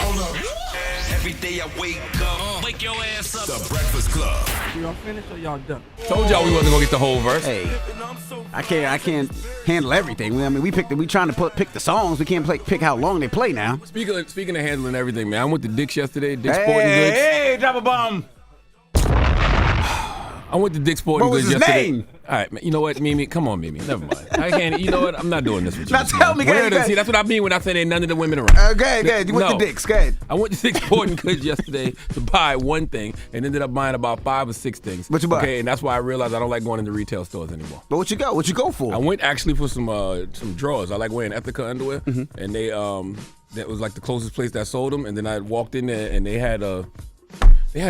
Every day I wake up, wake your ass up. The Breakfast Club. Y'all finished or y'all done? Told y'all we wasn't gonna get the whole verse. Hey, I can't handle everything. I mean, we trying to pick the songs. We can't pick how long they play now. Speaking of handling everything, man, I went to Dick's yesterday. Dick's Sporting Goods. Hey, drop a bomb. I went to Dick's Sporting What was Goods his yesterday. name? All right, man. You know what, Mimi? Come on, Mimi. Never mind. I can't. You know what? I'm not doing this with you. Now tell me, See, that's what I mean when I say ain't none of the women around. Okay. You went to Dick's. Go ahead. I went to Dick's Sporting Goods yesterday to buy one thing and ended up buying about 5 or 6 things. What you buy? Okay, and that's why I realized I don't like going into retail stores anymore. But what you go for? I went actually for some drawers. I like wearing Ethica underwear, and they that was like the closest place that sold them. And then I walked in there and they had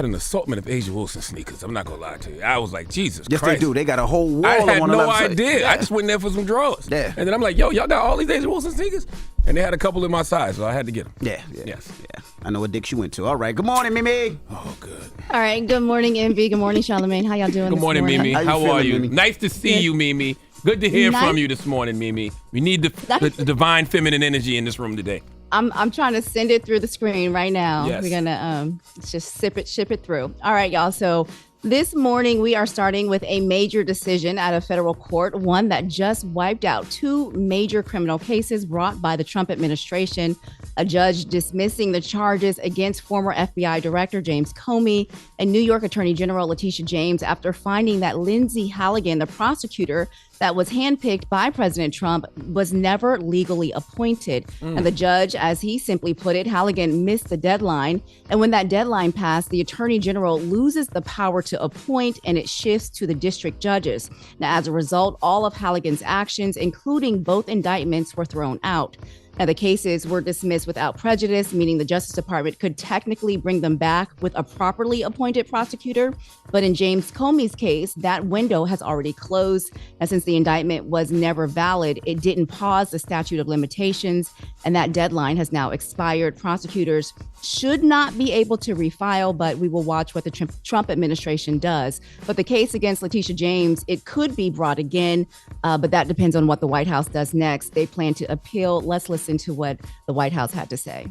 an assortment of Asia Wilson sneakers. I'm not gonna lie to you. I was like, Jesus Yes, Christ. they do. They got a whole wall. I had on no the idea. Yeah. I just went there for some drawers. Yeah. And then I'm like, yo, y'all got all these Asia Wilson sneakers? And they had a couple in my size, so I had to get them. Yeah. Yes. Yeah. I know what Dick's you went to. All right. Good morning, Mimi. Oh, good. All right. Good morning, Envy. Good morning, Charlamagne. How y'all doing Good this morning, Mimi. How you How are feeling, you? Mimi? Nice to see you, Mimi. Good to hear from you this morning, Mimi. We need the divine feminine energy in this room today. I'm trying to send it through the screen right now. Yes. We're gonna just ship it through. All right, y'all. So this morning we are starting with a major decision at a federal court, one that just wiped out 2 major criminal cases brought by the Trump administration. A judge dismissing the charges against former FBI Director James Comey and New York Attorney General Letitia James after finding that Lindsay Halligan, the prosecutor that was handpicked by President Trump, was never legally appointed. And the judge, as he simply put it, Halligan missed the deadline. And when that deadline passed, the Attorney General loses the power to appoint and it shifts to the district judges. Now, as a result, all of Halligan's actions, including both indictments, were thrown out. Now, the cases were dismissed without prejudice, meaning the Justice Department could technically bring them back with a properly appointed prosecutor. But in James Comey's case, that window has already closed. And since the indictment was never valid, it didn't pause the statute of limitations, and that deadline has now expired. Prosecutors should not be able to refile, but we will watch what the Trump administration does. But the case against Letitia James, it could be brought again, but that depends on what the White House does next. They plan to appeal. Let's listen to what the White House had to say.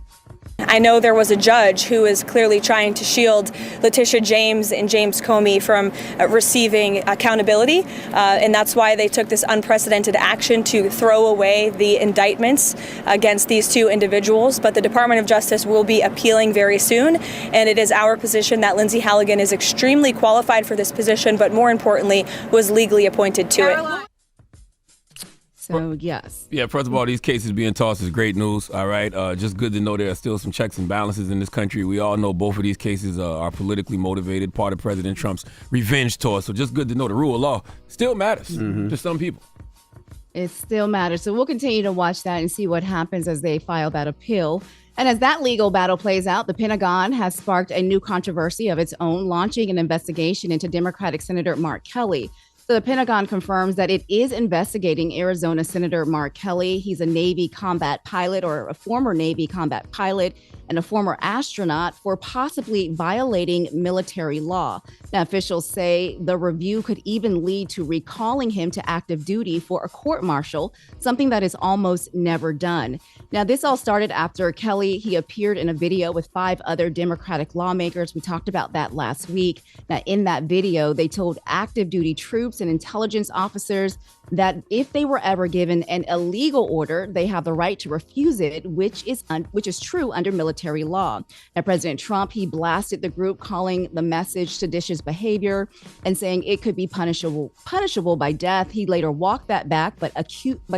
I know there was a judge who is clearly trying to shield Letitia James and James Comey from receiving accountability, and that's why they took this unprecedented action to throw away the indictments against these 2 individuals. But the Department of Justice will be appealing very soon, and it is our position that Lindsay Halligan is extremely qualified for this position, but more importantly, was legally appointed to it. So, yes. Yeah, first of all, these cases being tossed is great news, all right? Just good to know there are still some checks and balances in this country. We all know both of these cases are politically motivated, part of President Trump's revenge tour. So just good to know the rule of law still matters to some people. It still matters. So we'll continue to watch that and see what happens as they file that appeal. And as that legal battle plays out, the Pentagon has sparked a new controversy of its own, launching an investigation into Democratic Senator Mark Kelly. So the Pentagon confirms that it is investigating Arizona Senator Mark Kelly. He's a Navy combat pilot, or a former Navy combat pilot, and a former astronaut, for possibly violating military law. Now, officials say the review could even lead to recalling him to active duty for a court-martial, something that is almost never done. Now, this all started after Kelly, he appeared in a video with 5 other Democratic lawmakers. We talked about that last week. Now, in that video, they told active duty troops and intelligence officers that if they were ever given an illegal order, they have the right to refuse it, which is true under military law. Now, President Trump, he blasted the group, calling the message seditious behavior and saying it could be punishable by death. He later walked that back, but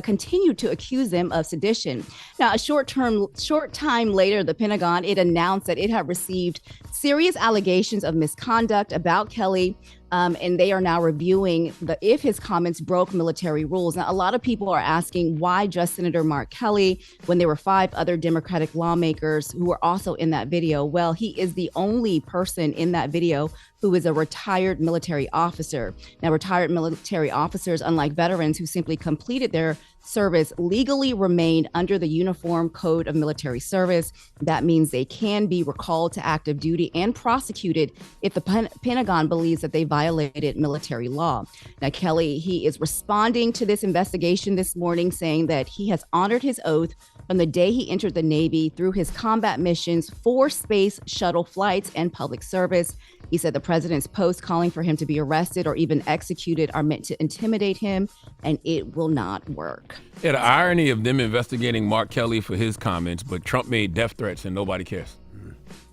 continued to accuse them of sedition. Now, a short time later, the Pentagon, it announced that it had received serious allegations of misconduct about Kelly. And they are now reviewing if his comments broke military rules. Now, a lot of people are asking why just Senator Mark Kelly when there were 5 other Democratic lawmakers who were also in that video. Well, he is the only person in that video who is a retired military officer. Now, retired military officers, unlike veterans who simply completed their service, legally remain under the Uniform Code of Military Service. That means they can be recalled to active duty and prosecuted if the Pentagon believes that they violated military law. Now, Kelly, he is responding to this investigation this morning, saying that he has honored his oath from the day he entered the Navy through his combat missions, 4 space shuttle flights, and public service. He said the president's posts calling for him to be arrested or even executed are meant to intimidate him, and it will not work. Yeah, the irony of them investigating Mark Kelly for his comments, but Trump made death threats and nobody cares.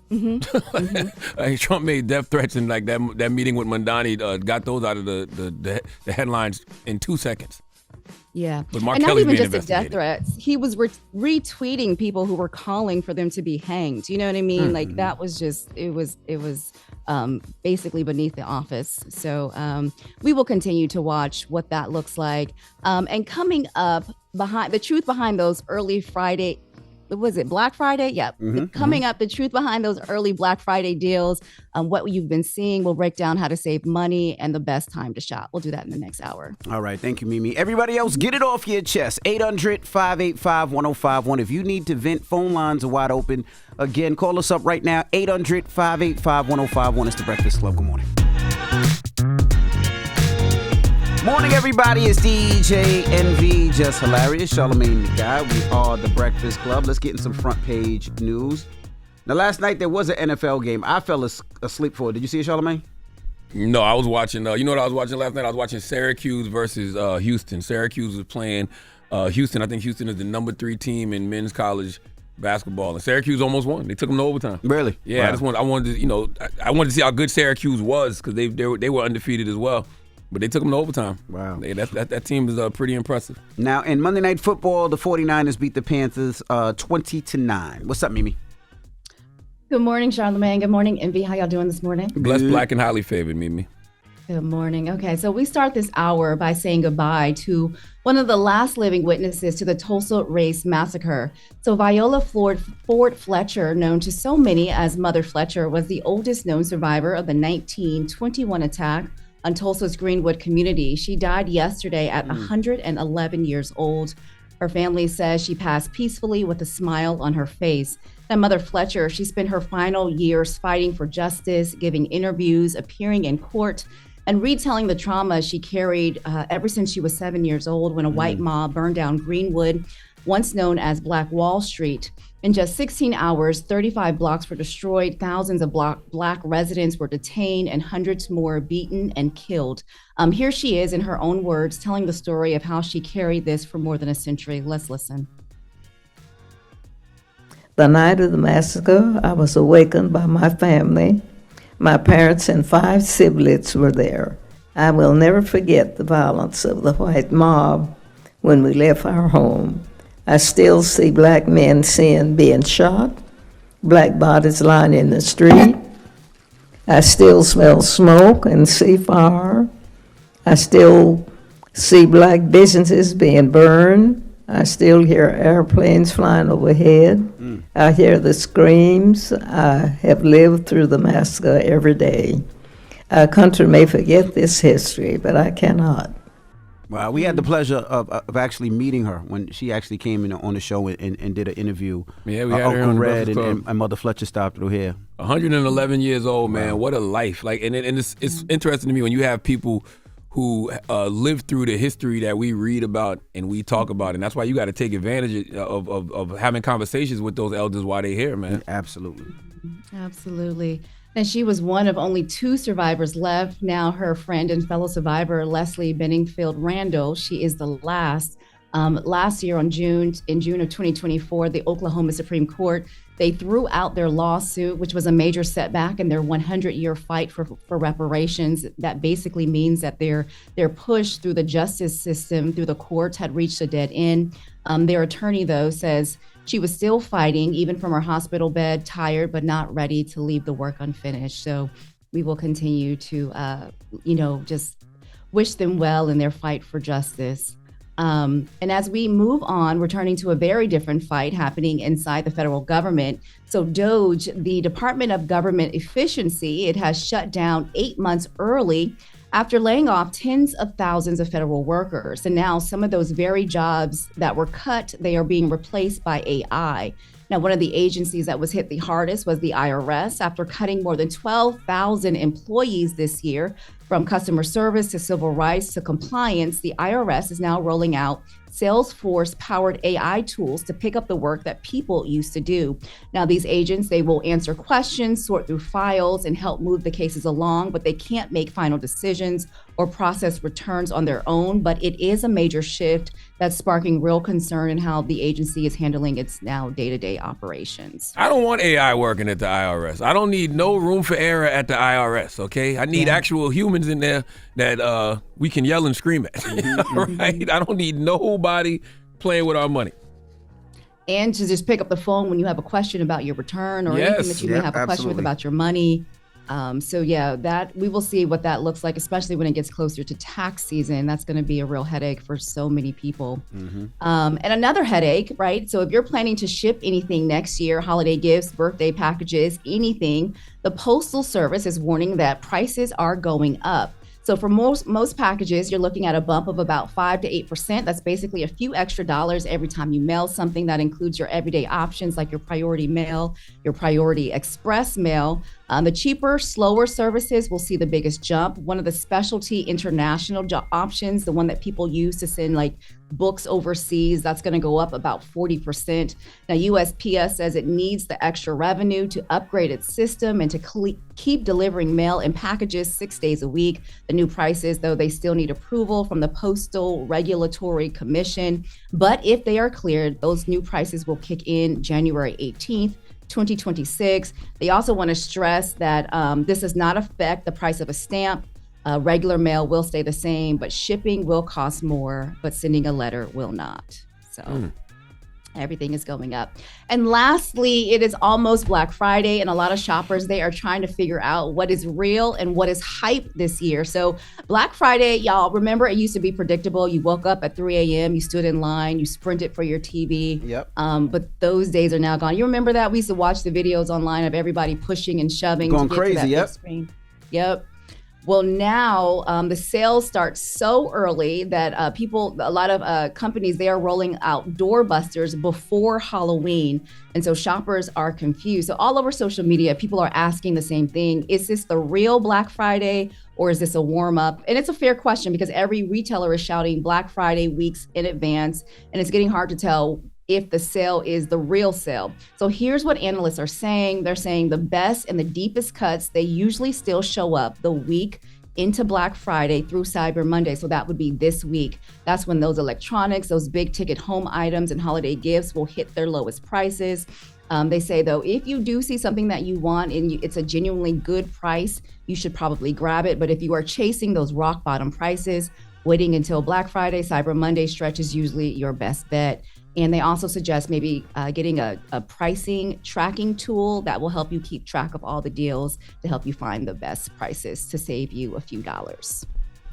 Like, Trump made death threats, and like that meeting with Mondani got those out of the headlines in 2 seconds. Yeah, but Mark and Kelly's not even being just the death threats. He was retweeting people who were calling for them to be hanged. You know what I mean? Like that was just it was basically beneath the office. So we will continue to watch what that looks like. And coming up behind the truth behind those early Friday. Was it Black Friday? Yeah. Coming up, the truth behind those early Black Friday deals, what you've been seeing. We'll break down how to save money and the best time to shop. We'll do that in the next hour. All right. Thank you, Mimi. Everybody else, get it off your chest. 800-585-1051. If you need to vent, phone lines are wide open. Again, call us up right now. 800-585-1051. It's the Breakfast Club. Good morning. Morning, everybody. It's DJ NV, Jess Hilarious, Charlamagne the Guy. We are the Breakfast Club. Let's get in some front page news. Now, last night there was an NFL game. I fell asleep for it. Did you see it, Charlamagne? No, I was watching. You know what I was watching last night? I was watching Syracuse versus Houston. Syracuse was playing Houston. I think Houston is the number 3 team in men's college basketball, and Syracuse almost won. They took them to overtime. Really? Yeah. Wow. I wanted to see how good Syracuse was because they were undefeated as well. But they took them to overtime. Wow. That team is pretty impressive. Now, in Monday Night Football, the 49ers beat the Panthers 20-9. What's up, Mimi? Good morning, Charlamagne. Good morning, Envy. How y'all doing this morning? Blessed, black, and highly favored, Mimi. Good morning. Okay, so we start this hour by saying goodbye to one of the last living witnesses to the Tulsa race massacre. So Viola Fletcher, known to so many as Mother Fletcher, was the oldest known survivor of the 1921 attack on Tulsa's Greenwood community. She died yesterday at 111 years old. Her family says she passed peacefully with a smile on her face. Now, Mother Fletcher, she spent her final years fighting for justice, giving interviews, appearing in court, and retelling the trauma she carried ever since she was 7 years old when a white mob burned down Greenwood, once known as Black Wall Street. In just 16 hours, 35 blocks were destroyed, thousands of Black residents were detained, and hundreds more beaten and killed. Here she is in her own words, telling the story of how she carried this for more than a century. Let's listen. The night of the massacre, I was awakened by my family. My parents and 5 siblings were there. I will never forget the violence of the white mob when we left our home. I still see Black men being shot, Black bodies lying in the street. I still smell smoke and see fire. I still see Black businesses being burned. I still hear airplanes flying overhead. I hear the screams. I have lived through the massacre every day. Our country may forget this history, but I cannot. Wow, we had the pleasure of actually meeting her when she actually came in on the show and did an interview. Yeah, we had her on Red and Mother Fletcher stopped through here. 111 years old, man. Wow. What a life! Like, and it's interesting to me when you have people who live through the history that we read about and we talk about, and that's why you got to take advantage of having conversations with those elders while they're here, man. Absolutely. And she was one of only 2 survivors left. Now her friend and fellow survivor, Leslie Benningfield Randall, she is the last. Last year in June of 2024, the Oklahoma Supreme Court, they threw out their lawsuit, which was a major setback in their 100-year fight for reparations. That basically means that their push through the justice system, through the courts, had reached a dead end. Their attorney, though, says she was still fighting, even from her hospital bed, tired, but not ready to leave the work unfinished. So we will continue to, just wish them well in their fight for justice. And as we move on, we're turning to a very different fight happening inside the federal government. So DOGE, the Department of Government Efficiency, it has shut down 8 months early after laying off tens of thousands of federal workers. And now some of those very jobs that were cut, they are being replaced by AI. Now, one of the agencies that was hit the hardest was the IRS. After cutting more than 12,000 employees this year, From customer service to civil rights to compliance, the IRS is now rolling out Salesforce-powered AI tools to pick up the work that people used to do. Now, these agents, they will answer questions, sort through files, and help move the cases along, but they can't make final decisions or process returns on their own. But it is a major shift that's sparking real concern in how the agency is handling its now day-to-day operations. I don't want AI working at the IRS. I don't need no room for error at the IRS, okay? I need actual humans in there that we can yell and scream at, right? I don't need nobody playing with our money. And to just pick up the phone when you have a question about your return or anything that you may have a question with about your money. So yeah, that we will see what that looks like, especially when it gets closer to tax season. That's going to be a real headache for so many people. And another headache, right? So if you're planning to ship anything next year, holiday gifts, birthday packages, anything, the Postal Service is warning that prices are going up. So for most packages, you're looking at a bump of about 5 to 8%. That's basically a few extra dollars every time you mail something. That includes your everyday options like your priority mail, your priority express mail. The cheaper, slower services will see the biggest jump. One of the specialty international options, the one that people use to send like books overseas, that's going to go up about 40%. Now, USPS says it needs the extra revenue to upgrade its system and to keep delivering mail and packages 6 days a week. The new prices, though, they still need approval from the Postal Regulatory Commission. But if they are cleared, those new prices will kick in January 18th. 2026. They also want to stress that this does not affect the price of a stamp. Regular mail will stay the same, but shipping will cost more, but sending a letter will not. So everything is going up. And lastly, it is almost Black Friday, and a lot of shoppers, they are trying to figure out what is real and what is hype this year. So Black Friday, y'all, remember it used to be predictable. You woke up at 3 a.m., you stood in line, you sprinted for your TV. Yep. But those days are now gone. You remember that? We used to watch the videos online of everybody pushing and shoving. Going to get crazy, to that yep. big screen. Yep. Well, now the sales start so early that a lot of companies, they are rolling out doorbusters before Halloween. And so shoppers are confused. So all over social media, people are asking the same thing. Is this the real Black Friday or is this a warm up? And it's a fair question because every retailer is shouting Black Friday weeks in advance. And it's getting hard to tell if the sale is the real sale. So here's what analysts are saying. They're saying the best and the deepest cuts, they usually still show up the week into Black Friday through Cyber Monday. So that would be this week. That's when those electronics, those big ticket home items and holiday gifts will hit their lowest prices. They say, though, if you do see something that you want and it's a genuinely good price, you should probably grab it. But if you are chasing those rock bottom prices, waiting until Black Friday, Cyber Monday stretch is usually your best bet. And they also suggest maybe getting a pricing tracking tool that will help you keep track of all the deals to help you find the best prices to save you a few dollars.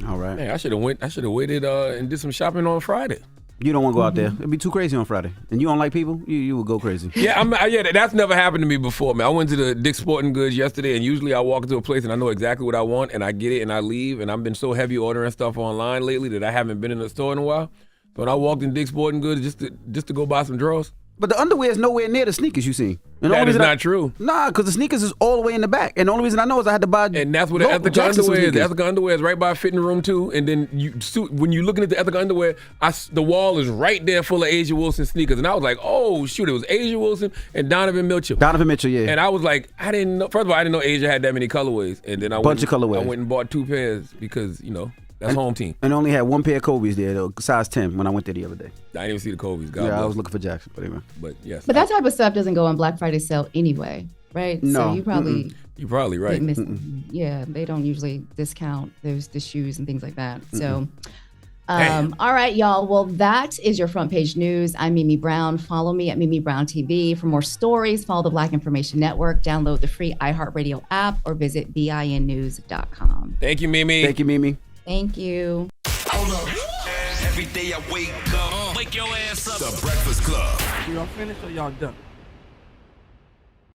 All right. Hey, I should have waited and did some shopping on Friday. You don't want to go out there. It'd be too crazy on Friday. And you don't like people, you would go crazy. Yeah, that's never happened to me before, man. I went to the Dick's Sporting Goods yesterday, and usually I walk into a place and I know exactly what I want, and I get it and I leave. And I've been so heavy ordering stuff online lately that I haven't been in the store in a while. But I walked in Dick's Sporting Goods just to go buy some drawers. But the underwear is nowhere near the sneakers you seen. That is not true. Nah, because the sneakers is all the way in the back. And the only reason I know is I had to buy. And that's what the ethical underwear is. The ethical underwear is right by a fitting room too. And then when you're looking at the ethical underwear, the wall is right there full of Asia Wilson sneakers. And I was like, oh shoot, it was Asia Wilson and Donovan Mitchell. Donovan Mitchell, yeah. And I was like, I didn't know. First of all, I didn't know Asia had that many colorways. And then I went and bought 2 pairs because that's home team. And only had 1 pair of Kobe's there, though, size 10 when I went there the other day. I didn't even see the Kobe's. I was looking for Jackson, but anyway. But yes. But that type of stuff doesn't go on Black Friday sale anyway, right? No. So you probably... You're probably right. Yeah, they don't usually discount the shoes and things like that. So, all right, y'all. Well, that is your front page news. I'm Mimi Brown. Follow me at Mimi Brown TV. For more stories, follow the Black Information Network. Download the free iHeartRadio app or visit BINnews.com. Thank you, Mimi. Thank you, Mimi. Thank you. Hold up. Every day I wake up, wake your ass up. The Breakfast Club. Y'all finished or y'all done?